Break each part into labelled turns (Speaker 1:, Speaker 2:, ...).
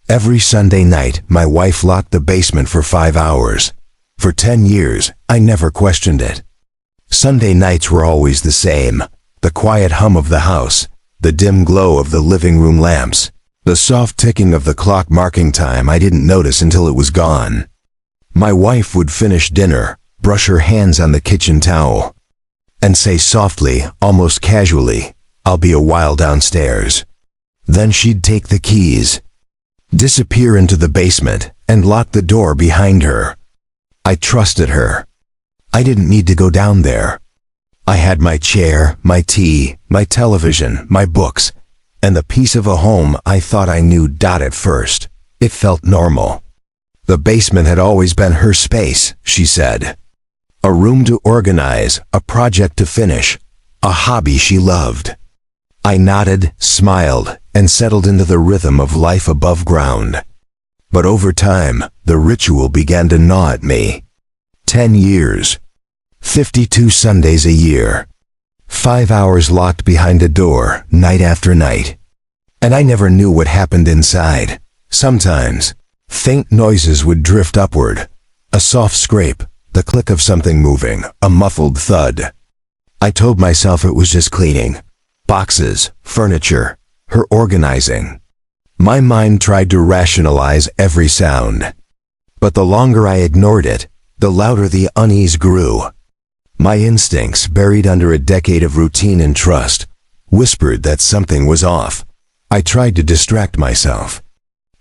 Speaker 1: Every Sunday night, my wife locked the basement for 5 hours. For 10 years, I never questioned it. Sunday nights were always the same. The quiet hum of the house, the dim glow of the living room lamps, the soft ticking of the clock marking time I didn't notice until it was gone. My wife would finish dinner, brush her hands on the kitchen towel, and say softly, almost casually, "I'll be a while downstairs." Then she'd take the keys, disappear into the basement, and lock the door behind her. I trusted her. I didn't need to go down there. I had my chair, my tea, my television, my books, and the piece of a home I thought I knew. At first, it felt normal. The basement had always been her space, she said. A room to organize, a project to finish, a hobby she loved. I nodded, smiled, and settled into the rhythm of life above ground. But over time, the ritual began to gnaw at me. 10 years. 52 Sundays a year. 5 hours locked behind a door, night after night. And I never knew what happened inside. Sometimes, faint noises would drift upward. A soft scrape, the click of something moving, a muffled thud. I told myself it was just cleaning. Boxes, furniture, her organizing. My mind tried to rationalize every sound. But the longer I ignored it, the louder the unease grew. My instincts, buried under a decade of routine and trust, whispered that something was off. I tried to distract myself.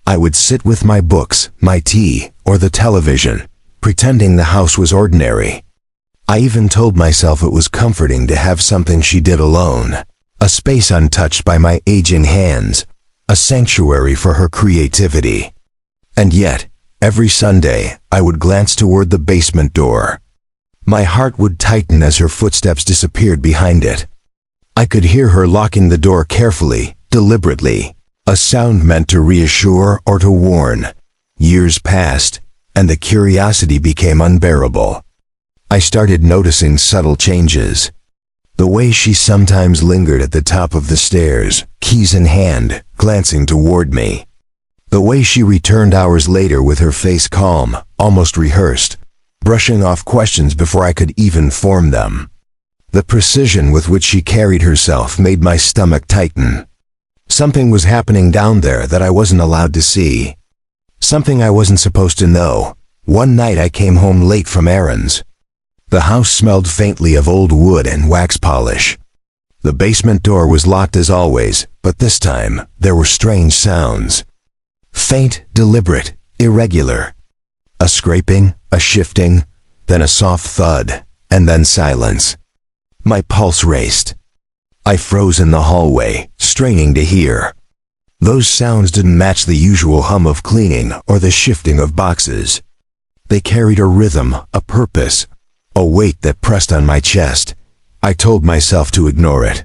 Speaker 1: I would sit with my books, my tea, or the television, pretending the house was ordinary. I even told myself it was comforting to have something she did alone. A space untouched by my aging hands, a sanctuary for her creativity. And yet, every Sunday, I would glance toward the basement door. My heart would tighten as her footsteps disappeared behind it. I could hear her locking the door carefully, deliberately, a sound meant to reassure or to warn. Years passed, and the curiosity became unbearable. I started noticing subtle changes. The way she sometimes lingered at the top of the stairs, keys in hand, glancing toward me. The way she returned hours later with her face calm, almost rehearsed, brushing off questions before I could even form them. The precision with which she carried herself made my stomach tighten. Something was happening down there that I wasn't allowed to see. Something I wasn't supposed to know. One night I came home late from errands. The house smelled faintly of old wood and wax polish. The basement door was locked as always, but this time there were strange sounds. Faint, deliberate, irregular. A scraping, a shifting, then a soft thud, and then silence. My pulse raced. I froze in the hallway, straining to hear. Those sounds didn't match the usual hum of cleaning or the shifting of boxes. They carried a rhythm, a purpose, a weight that pressed on my chest. I told myself to ignore it.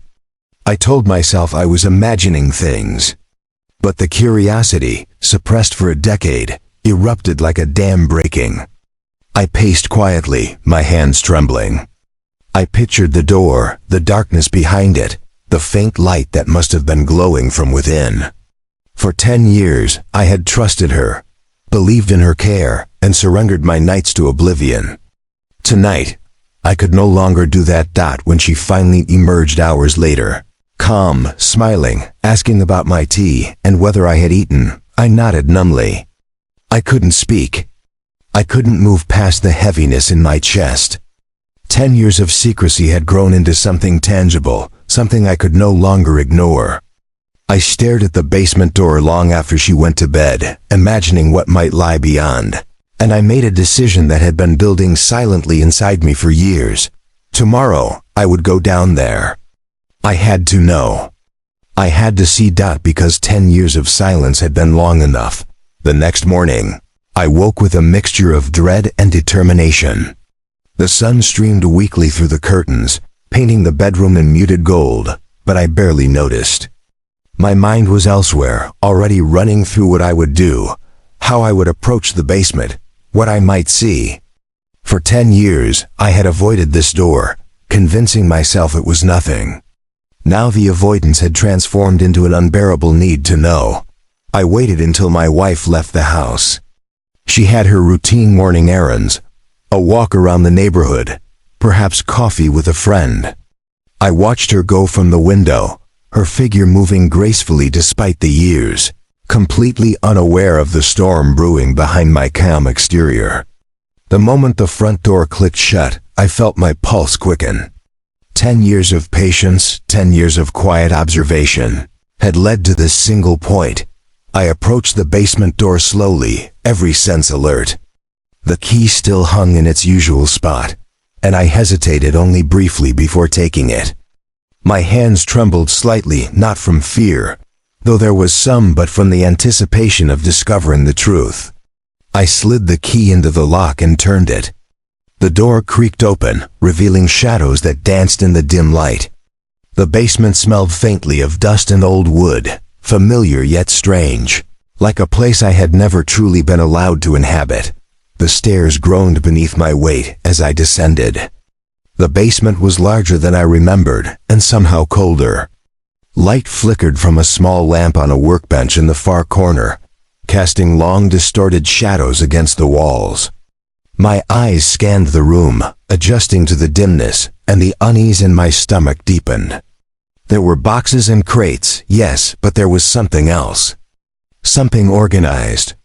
Speaker 1: I told myself I was imagining things. But the curiosity, suppressed for a decade, erupted like a dam breaking. I paced quietly, my hands trembling. I pictured the door, the darkness behind it, the faint light that must have been glowing from within. For 10 years, I had trusted her, believed in her care, and surrendered my nights to oblivion. Tonight, I could no longer do that. When she finally emerged hours later, calm, smiling, asking about my tea and whether I had eaten, I nodded numbly. I couldn't speak. I couldn't move past the heaviness in my chest. 10 years of secrecy had grown into something tangible, something I could no longer ignore. I stared at the basement door long after she went to bed, imagining what might lie beyond. And I made a decision that had been building silently inside me for years. Tomorrow, I would go down there. I had to know. I had to see. Because 10 years of silence had been long enough. The next morning, I woke with a mixture of dread and determination. The sun streamed weakly through the curtains, painting the bedroom in muted gold, but I barely noticed. My mind was elsewhere, already running through what I would do, how I would approach the basement, what I might see. For 10 years, I had avoided this door, convincing myself it was nothing. Now the avoidance had transformed into an unbearable need to know. I waited until my wife left the house. She had her routine morning errands, a walk around the neighborhood, perhaps coffee with a friend. I watched her go from the window, her figure moving gracefully despite the years, completely unaware of the storm brewing behind my calm exterior. The moment the front door clicked shut, I felt my pulse quicken. 10 years of patience, 10 years of quiet observation, had led to this single point. I approached the basement door slowly, every sense alert. The key still hung in its usual spot, and I hesitated only briefly before taking it. My hands trembled slightly, not from fear, though there was some, but from the anticipation of discovering the truth. I slid the key into the lock and turned it. The door creaked open, revealing shadows that danced in the dim light. The basement smelled faintly of dust and old wood, familiar yet strange, like a place I had never truly been allowed to inhabit. The stairs groaned beneath my weight as I descended. The basement was larger than I remembered, and somehow colder. Light flickered from a small lamp on a workbench in the far corner, casting long distorted shadows against the walls. My eyes scanned the room, adjusting to the dimness, and the unease in my stomach deepened. There were boxes and crates, yes, but there was something else. Something organized.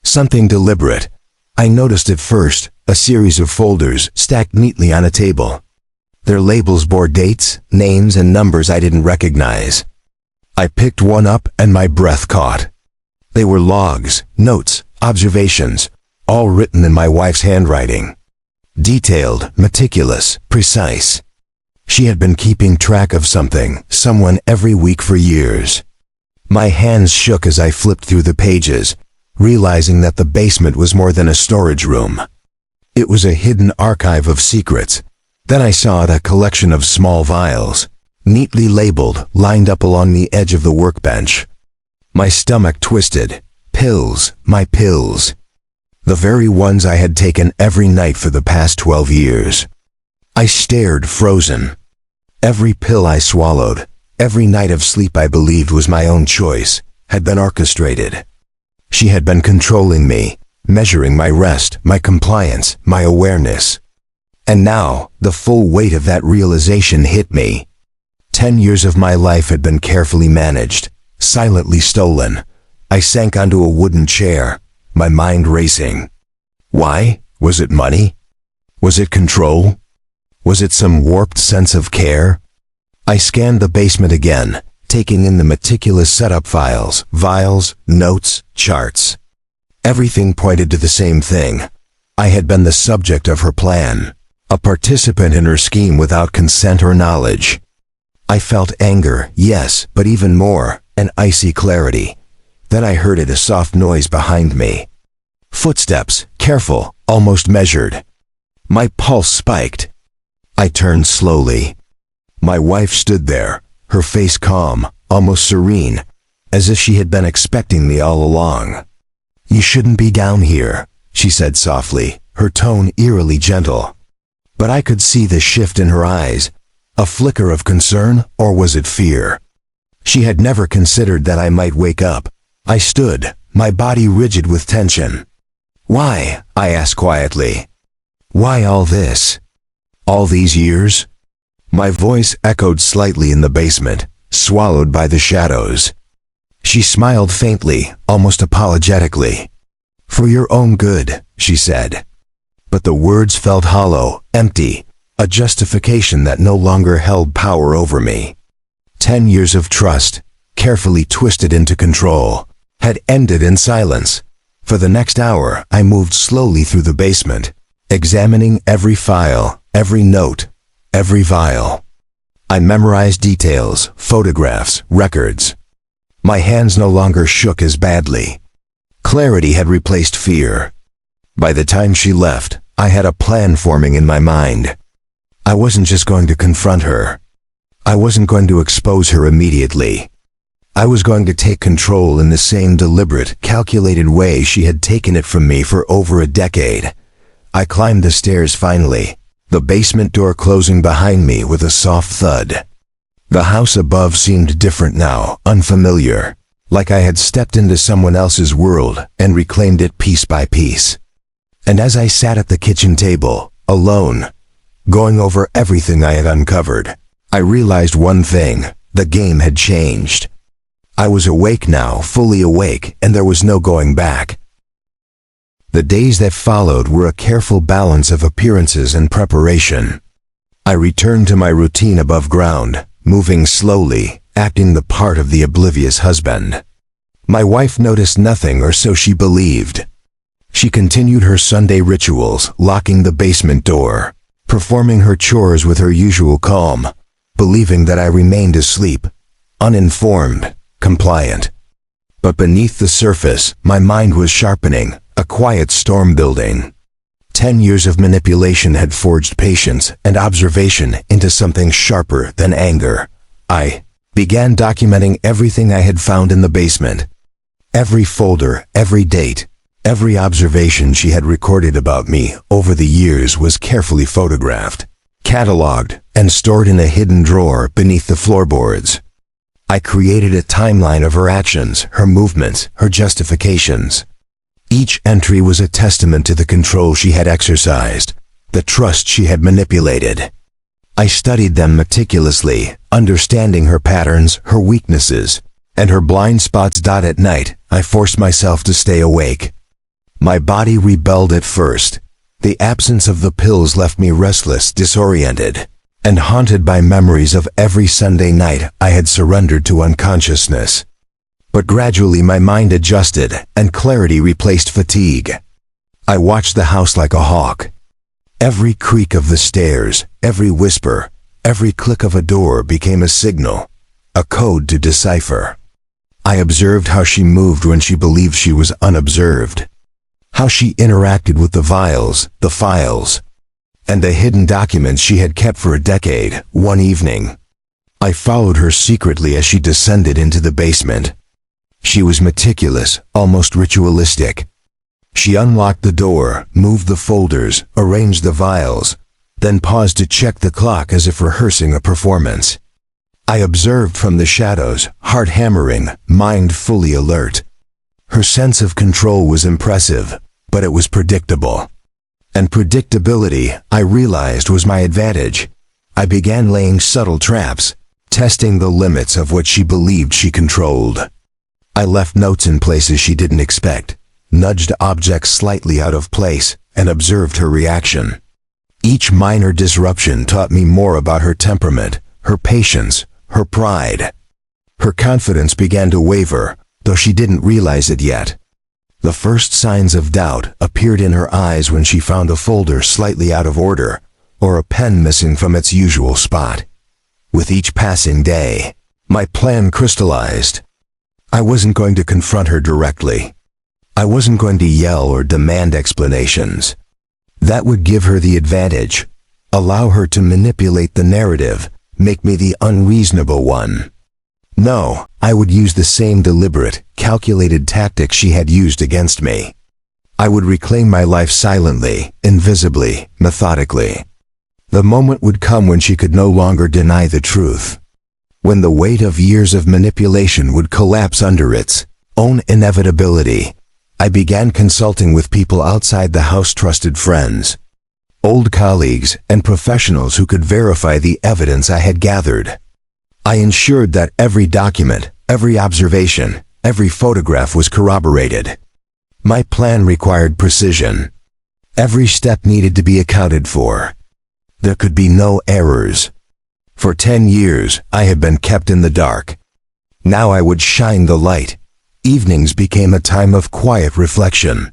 Speaker 1: Something deliberate. I noticed at first a series of folders stacked neatly on a table. Their labels bore dates, names, and numbers I didn't recognize. I picked one up and my breath caught. They were logs, notes, observations, all written in my wife's handwriting. Detailed, meticulous, precise. She had been keeping track of something, someone every week for years. My hands shook as I flipped through the pages, realizing that the basement was more than a storage room. It was a hidden archive of secrets. Then I saw a collection of small vials, neatly labeled, lined up along the edge of the workbench. My stomach twisted. Pills, my pills. The very ones I had taken every night for the past 12 years. I stared, frozen. Every pill I swallowed, every night of sleep I believed was my own choice, had been orchestrated. She had been controlling me, measuring my rest, my compliance, my awareness. And now, the full weight of that realization hit me. 10 years of my life had been carefully managed, silently stolen. I sank onto a wooden chair, my mind racing. Why? Was it money? Was it control? Was it some warped sense of care? I scanned the basement again, taking in the meticulous setup files, vials, notes, charts. Everything pointed to the same thing. I had been the subject of her plan, a participant in her scheme without consent or knowledge. I felt anger, yes, but even more, an icy clarity. Then I heard a soft noise behind me. Footsteps, careful, almost measured. My pulse spiked. I turned slowly. My wife stood there, her face calm, almost serene, as if she had been expecting me all along. "You shouldn't be down here," she said softly, her tone eerily gentle. But I could see the shift in her eyes, a flicker of concern, or was it fear? She had never considered that I might wake up. I stood, my body rigid with tension. "Why?" I asked quietly. "Why all this? All these years?" My voice echoed slightly in the basement, swallowed by the shadows. She smiled faintly, almost apologetically. "For your own good," she said. But the words felt hollow, empty, a justification that no longer held power over me. 10 years of trust, carefully twisted into control, had ended in silence. For the next hour, I moved slowly through the basement, examining every file, every note, every vial. I memorized details, photographs, records. My hands no longer shook as badly. Clarity had replaced fear. By the time she left, I had a plan forming in my mind. I wasn't just going to confront her. I wasn't going to expose her immediately. I was going to take control in the same deliberate, calculated way she had taken it from me for over a decade. I climbed the stairs finally, the basement door closing behind me with a soft thud. The house above seemed different now, unfamiliar. like I had stepped into someone else's world and reclaimed it piece by piece. And as I sat at the kitchen table, alone, going over everything I had uncovered, I realized one thing: the game had changed. I was awake now, fully awake, and there was no going back. The days that followed were a careful balance of appearances and preparation. I returned to my routine above ground, moving slowly, acting the part of the oblivious husband. My wife noticed nothing, or so she believed. She continued her Sunday rituals, locking the basement door, performing her chores with her usual calm, believing that I remained asleep, uninformed, compliant. But beneath the surface, my mind was sharpening, a quiet storm building. 10 years of manipulation had forged patience and observation into something sharper than anger. I began documenting everything I had found in the basement. Every folder, every date, every observation she had recorded about me over the years was carefully photographed, cataloged, and stored in a hidden drawer beneath the floorboards. I created a timeline of her actions, her movements, her justifications. Each entry was a testament to the control she had exercised, the trust she had manipulated. I studied them meticulously, understanding her patterns, her weaknesses, and her blind spots. At night, I forced myself to stay awake. My body rebelled at first. The absence of the pills left me restless, disoriented, and haunted by memories of every Sunday night I had surrendered to unconsciousness. But gradually my mind adjusted, and clarity replaced fatigue. I watched the house like a hawk. Every creak of the stairs, every whisper, every click of a door became a signal, a code to decipher. I observed how she moved when she believed she was unobserved, how she interacted with the vials, the files, and the hidden documents she had kept for a decade. One evening, I followed her secretly as she descended into the basement. She was meticulous, almost ritualistic. She unlocked the door, moved the folders, arranged the vials, then paused to check the clock as if rehearsing a performance. I observed from the shadows, heart hammering, mind fully alert. Her sense of control was impressive, but it was predictable. And predictability, I realized, was my advantage. I began laying subtle traps, testing the limits of what she believed she controlled. I left notes in places she didn't expect, nudged objects slightly out of place, and observed her reaction. Each minor disruption taught me more about her temperament, her patience, her pride. Her confidence began to waver, though she didn't realize it yet. The first signs of doubt appeared in her eyes when she found a folder slightly out of order, or a pen missing from its usual spot. With each passing day, my plan crystallized. I wasn't going to confront her directly. I wasn't going to yell or demand explanations. That would give her the advantage, allow her to manipulate the narrative, make me the unreasonable one. No, I would use the same deliberate, calculated tactics she had used against me. I would reclaim my life silently, invisibly, methodically. The moment would come when she could no longer deny the truth, when the weight of years of manipulation would collapse under its own inevitability. I began consulting with people outside the house, trusted friends, old colleagues, and professionals who could verify the evidence I had gathered. I ensured that every document, every observation, every photograph was corroborated. My plan required precision. Every step needed to be accounted for. There could be no errors. For 10 years, I had been kept in the dark. Now I would shine the light. Evenings became a time of quiet reflection.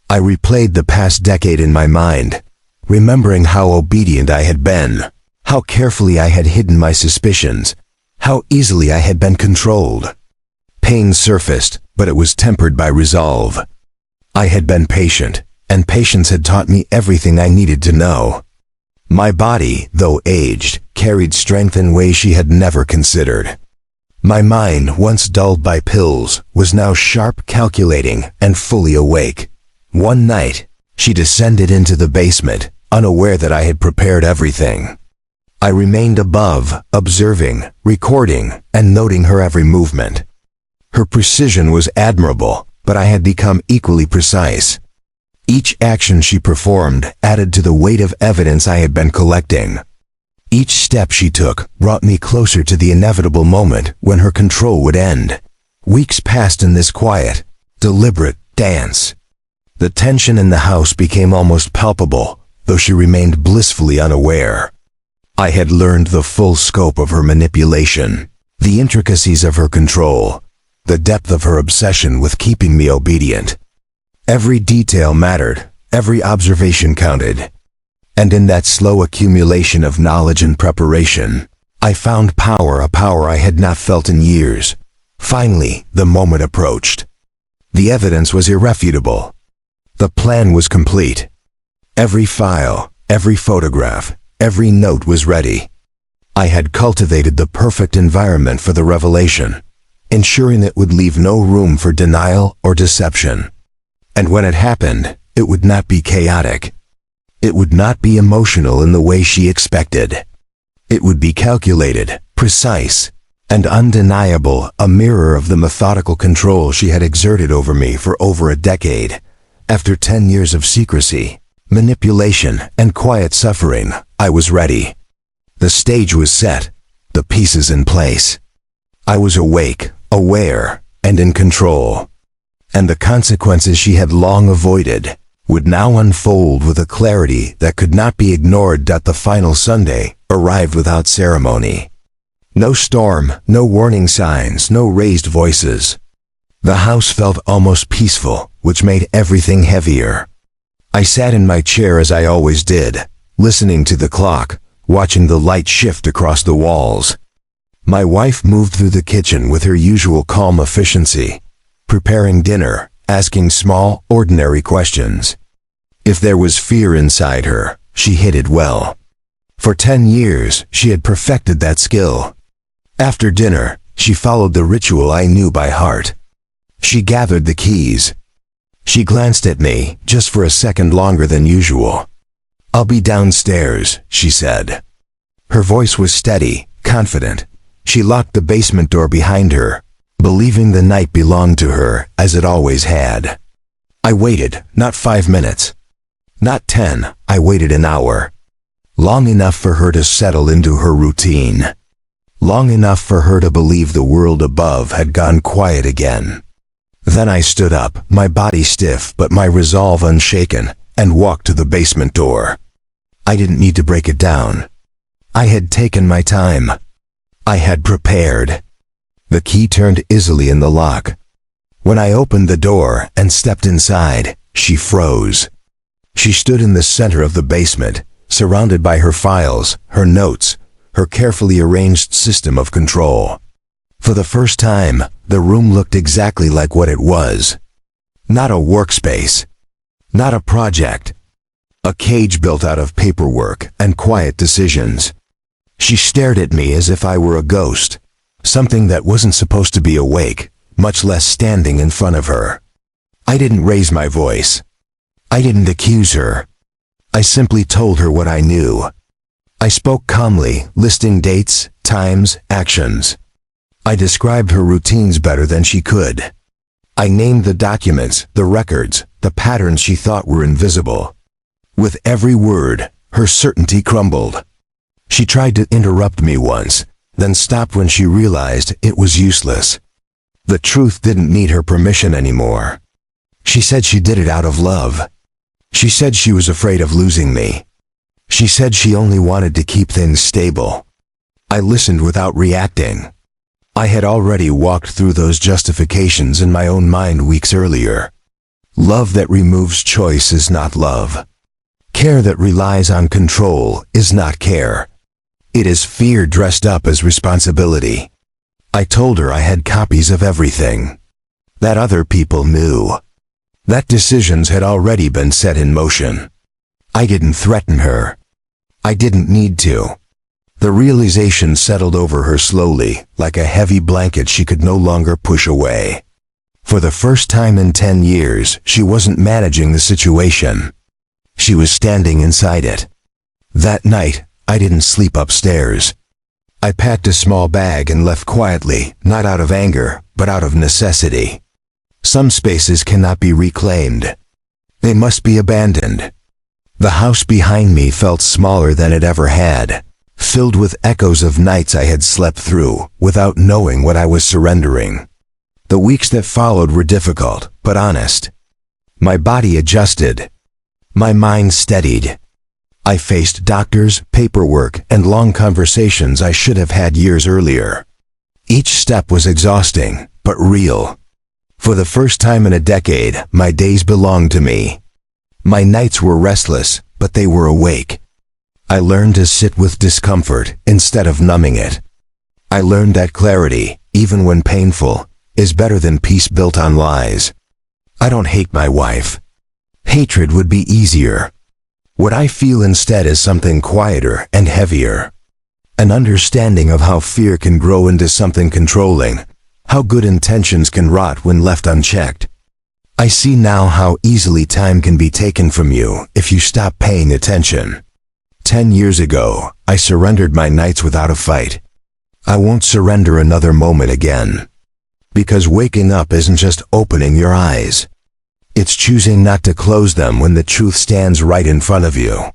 Speaker 1: I replayed the past decade in my mind, remembering how obedient I had been, how carefully I had hidden my suspicions, how easily I had been controlled. Pain surfaced, but it was tempered by resolve. I had been patient, and patience had taught me everything I needed to know. My body, though aged, carried strength in ways she had never considered. My mind, once dulled by pills, was now sharp, calculating, and fully awake. One night, she descended into the basement, unaware that I had prepared everything. I remained above, observing, recording, and noting her every movement. Her precision was admirable, but I had become equally precise. Each action she performed added to the weight of evidence I had been collecting. Each step she took brought me closer to the inevitable moment when her control would end. Weeks passed in this quiet, deliberate dance. The tension in the house became almost palpable, though she remained blissfully unaware. I had learned the full scope of her manipulation, the intricacies of her control, the depth of her obsession with keeping me obedient. Every detail mattered, every observation counted. And in that slow accumulation of knowledge and preparation, I found power, a power I had not felt in years. Finally, the moment approached. The evidence was irrefutable. The plan was complete. Every file, every photograph, every note was ready. I had cultivated the perfect environment for the revelation, ensuring it would leave no room for denial or deception. And when it happened, it would not be chaotic. It would not be emotional in the way she expected. It would be calculated, precise, and undeniable, a mirror of the methodical control she had exerted over me for over a decade. After 10 years of secrecy, manipulation, and quiet suffering, I was ready. The stage was set, the pieces in place. I was awake, aware, and in control. And the consequences she had long avoided would now unfold with a clarity that could not be ignored. The final Sunday arrived without ceremony. No storm, no warning signs, no raised voices. The house felt almost peaceful, which made everything heavier. I sat in my chair as I always did, listening to the clock, watching the light shift across the walls. My wife moved through the kitchen with her usual calm efficiency, preparing dinner, asking small, ordinary questions. If there was fear inside her, she hid it well. For 10 years, she had perfected that skill. After dinner, she followed the ritual I knew by heart. She gathered the keys. She glanced at me, just for a second longer than usual. "I'll be downstairs," she said. Her voice was steady, confident. She locked the basement door behind her, believing the night belonged to her, as it always had. I waited, not 5 minutes. Not 10, I waited an hour. Long enough for her to settle into her routine. Long enough for her to believe the world above had gone quiet again. Then I stood up, my body stiff but my resolve unshaken, and walked to the basement door. I didn't need to break it down. I had taken my time. I had prepared. The key turned easily in the lock. When I opened the door and stepped inside, she froze. She stood in the center of the basement, surrounded by her files, her notes, her carefully arranged system of control. For the first time, the room looked exactly like what it was. Not a workspace. Not a project. A cage built out of paperwork and quiet decisions. She stared at me as if I were a ghost, something that wasn't supposed to be awake, much less standing in front of her. I didn't raise my voice. I didn't accuse her. I simply told her what I knew. I spoke calmly, listing dates, times, actions. I described her routines better than she could. I named the documents, the records, the patterns she thought were invisible. With every word, her certainty crumbled. She tried to interrupt me once, then stopped when she realized it was useless. The truth didn't need her permission anymore. She said she did it out of love. She said she was afraid of losing me. She said she only wanted to keep things stable. I listened without reacting. I had already walked through those justifications in my own mind weeks earlier. Love that removes choice is not love. Care that relies on control is not care. It is fear dressed up as responsibility. I told her I had copies of everything. That other people knew. That decisions had already been set in motion. I didn't threaten her. I didn't need to. The realization settled over her slowly, like a heavy blanket she could no longer push away. For the first time in 10 years, she wasn't managing the situation. She was standing inside it. That night, I didn't sleep upstairs. I packed a small bag and left quietly, not out of anger, but out of necessity. Some spaces cannot be reclaimed. They must be abandoned. The house behind me felt smaller than it ever had, filled with echoes of nights I had slept through without knowing what I was surrendering. The weeks that followed were difficult, but honest. My body adjusted. My mind steadied. I faced doctors, paperwork, and long conversations I should have had years earlier. Each step was exhausting, but real. For the first time in a decade, my days belonged to me. My nights were restless, but they were awake. I learned to sit with discomfort instead of numbing it. I learned that clarity, even when painful, is better than peace built on lies. I don't hate my wife. Hatred would be easier. What I feel instead is something quieter and heavier. An understanding of how fear can grow into something controlling, how good intentions can rot when left unchecked. I see now how easily time can be taken from you if you stop paying attention. 10 years ago, I surrendered my nights without a fight. I won't surrender another moment again. Because waking up isn't just opening your eyes. It's choosing not to close them when the truth stands right in front of you.